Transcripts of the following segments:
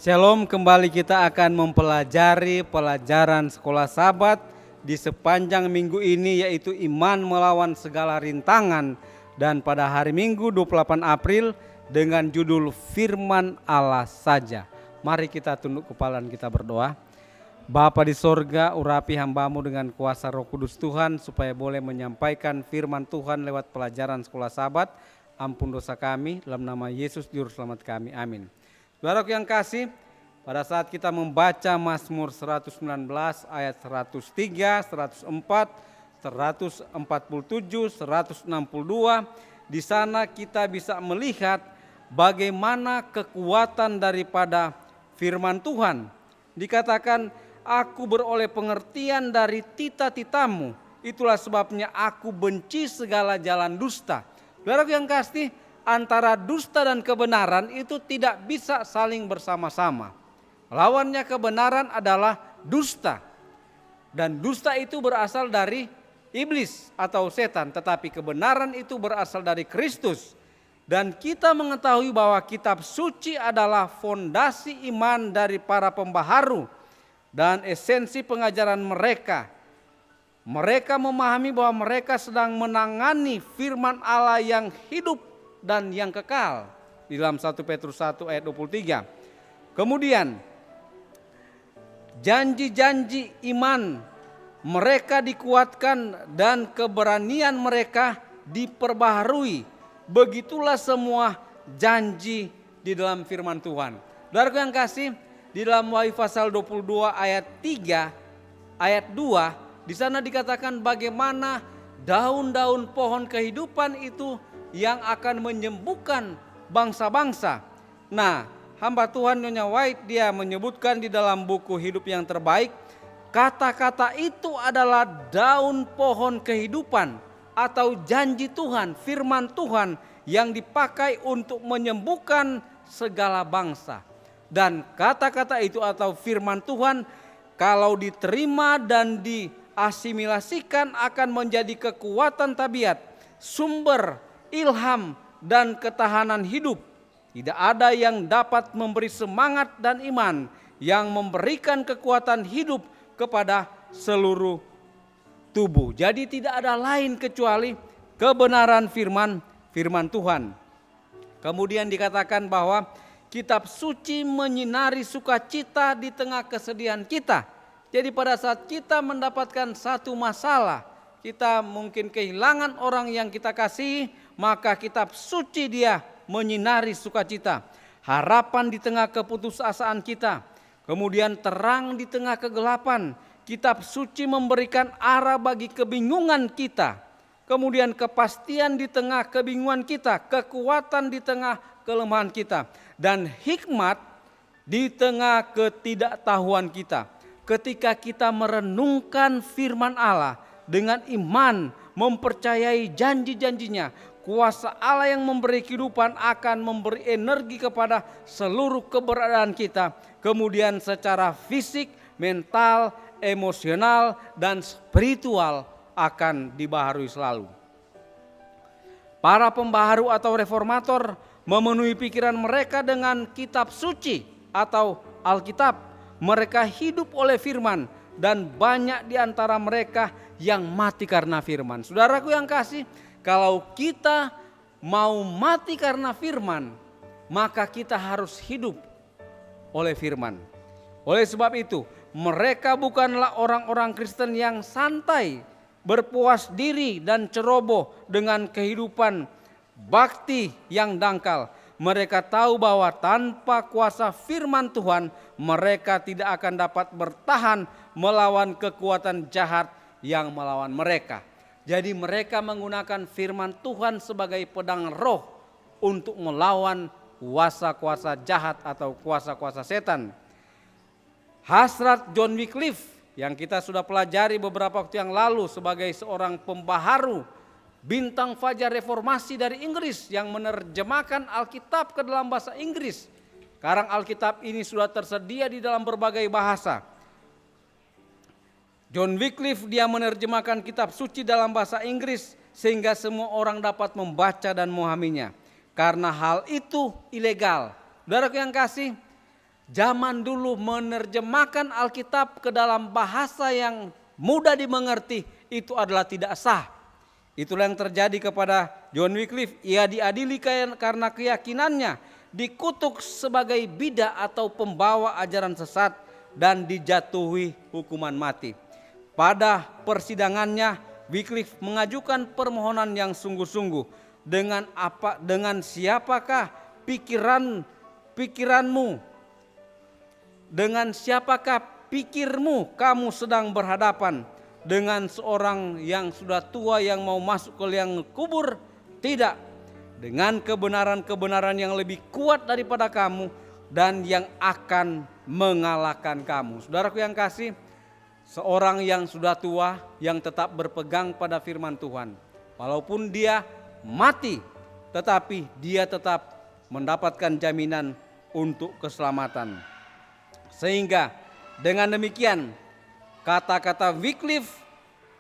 Shalom, kembali kita akan mempelajari pelajaran sekolah Sabat di sepanjang minggu ini, yaitu iman melawan segala rintangan, dan pada hari Minggu 28 April dengan judul Firman Allah saja. Mari kita tunduk kepala dan kita berdoa. Bapa di sorga, urapi hamba-Mu dengan kuasa Roh Kudus Tuhan supaya boleh menyampaikan firman Tuhan lewat pelajaran sekolah Sabat. Ampun dosa kami, dalam nama Yesus Juru Selamat kami, amin. Saudaraku yang kasih, pada saat kita membaca Mazmur 119 ayat 103, 104, 147, 162, di sana kita bisa melihat bagaimana kekuatan daripada firman Tuhan. Dikatakan, aku beroleh pengertian dari tita-titamu, itulah sebabnya aku benci segala jalan dusta. Saudaraku yang kasih, antara dusta dan kebenaran itu tidak bisa saling bersama-sama. Lawannya kebenaran adalah dusta. Dan dusta itu berasal dari iblis atau setan, tetapi kebenaran itu berasal dari Kristus. Dan kita mengetahui bahwa kitab suci adalah fondasi iman dari para pembaharu dan esensi pengajaran mereka. Mereka memahami bahwa mereka sedang menangani firman Allah yang hidup dan yang kekal di dalam 1 Petrus 1 ayat 23. Kemudian janji-janji iman mereka dikuatkan dan keberanian mereka diperbaharui. Begitulah semua janji di dalam firman Tuhan. Saudaraku yang kasih, di dalam Wahyu pasal 22 ayat 3 ayat 2, di sana dikatakan bagaimana daun-daun pohon kehidupan itu yang akan menyembuhkan bangsa-bangsa. Nah, hamba Tuhan Nyonya White dia menyebutkan di dalam buku Hidup yang Terbaik, kata-kata itu adalah daun pohon kehidupan atau janji Tuhan, firman Tuhan yang dipakai untuk menyembuhkan segala bangsa. Dan kata-kata itu atau firman Tuhan kalau diterima dan diasimilasikan akan menjadi kekuatan tabiat, sumber ilham dan ketahanan hidup. Tidak ada yang dapat memberi semangat dan iman yang memberikan kekuatan hidup kepada seluruh tubuh. Jadi tidak ada lain kecuali kebenaran firman Tuhan. Kemudian dikatakan bahwa kitab suci menyinari sukacita di tengah kesedihan kita. Jadi pada saat kita mendapatkan satu masalah, kita mungkin kehilangan orang yang kita kasihi, maka kitab suci dia menyinari sukacita, harapan di tengah keputusasaan kita, kemudian terang di tengah kegelapan. Kitab suci memberikan arah bagi kebingungan kita, kemudian kepastian di tengah kebingungan kita, kekuatan di tengah kelemahan kita, dan hikmat di tengah ketidaktahuan kita. Ketika kita merenungkan firman Allah dengan iman, mempercayai janji-janjinya, kuasa Allah yang memberi kehidupan akan memberi energi kepada seluruh keberadaan kita. Kemudian secara fisik, mental, emosional, dan spiritual akan dibaharui selalu. Para pembaharu atau reformator memenuhi pikiran mereka dengan kitab suci atau Alkitab. Mereka hidup oleh firman dan banyak di antara mereka yang mati karena firman. Saudaraku yang kasih, kalau kita mau mati karena firman, maka kita harus hidup oleh firman. Oleh sebab itu, mereka bukanlah orang-orang Kristen yang santai, berpuas diri dan ceroboh dengan kehidupan bakti yang dangkal. Mereka tahu bahwa tanpa kuasa firman Tuhan, mereka tidak akan dapat bertahan melawan kekuatan jahat yang melawan mereka. Jadi mereka menggunakan firman Tuhan sebagai pedang roh untuk melawan kuasa-kuasa jahat atau kuasa-kuasa setan. Hasrat John Wycliffe yang kita sudah pelajari beberapa waktu yang lalu sebagai seorang pembaharu, bintang fajar reformasi dari Inggris yang menerjemahkan Alkitab ke dalam bahasa Inggris. Sekarang Alkitab ini sudah tersedia di dalam berbagai bahasa. John Wycliffe dia menerjemahkan kitab suci dalam bahasa Inggris sehingga semua orang dapat membaca dan memahaminya. Karena hal itu ilegal. Saudaraku yang kasih, zaman dulu menerjemahkan Alkitab ke dalam bahasa yang mudah dimengerti itu adalah tidak sah. Itulah yang terjadi kepada John Wycliffe. Ia diadili karena keyakinannya, dikutuk sebagai bidah atau pembawa ajaran sesat, dan dijatuhi hukuman mati. Pada persidangannya, Wycliffe mengajukan permohonan yang sungguh-sungguh. Dengan siapakah pikiranmu? Dengan siapakah pikirmu kamu sedang berhadapan? Dengan seorang yang sudah tua yang mau masuk ke liang kubur? Tidak. Dengan kebenaran-kebenaran yang lebih kuat daripada kamu dan yang akan mengalahkan kamu. Saudaraku yang kasih, seorang yang sudah tua yang tetap berpegang pada firman Tuhan, walaupun dia mati, tetapi dia tetap mendapatkan jaminan untuk keselamatan. Sehingga dengan demikian, kata-kata Wycliffe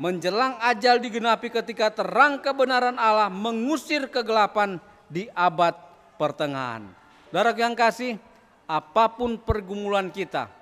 menjelang ajal digenapi ketika terang kebenaran Allah mengusir kegelapan di abad pertengahan. Saudara yang kasih, apapun pergumulan kita,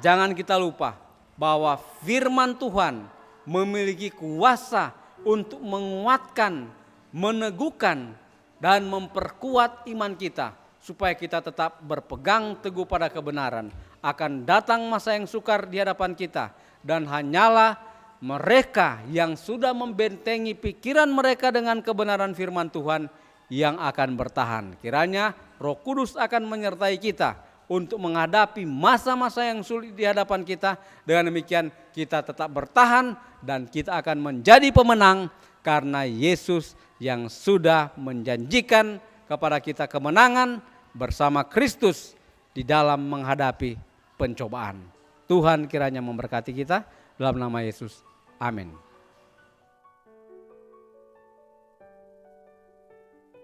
jangan kita lupa bahwa firman Tuhan memiliki kuasa untuk menguatkan, meneguhkan, dan memperkuat iman kita supaya kita tetap berpegang teguh pada kebenaran. Akan datang masa yang sukar di hadapan kita, dan hanyalah mereka yang sudah membentengi pikiran mereka dengan kebenaran firman Tuhan yang akan bertahan. Kiranya Roh Kudus akan menyertai kita untuk menghadapi masa-masa yang sulit di hadapan kita. Dengan demikian kita tetap bertahan dan kita akan menjadi pemenang karena Yesus yang sudah menjanjikan kepada kita kemenangan bersama Kristus di dalam menghadapi pencobaan. Tuhan kiranya memberkati kita dalam nama Yesus. Amin.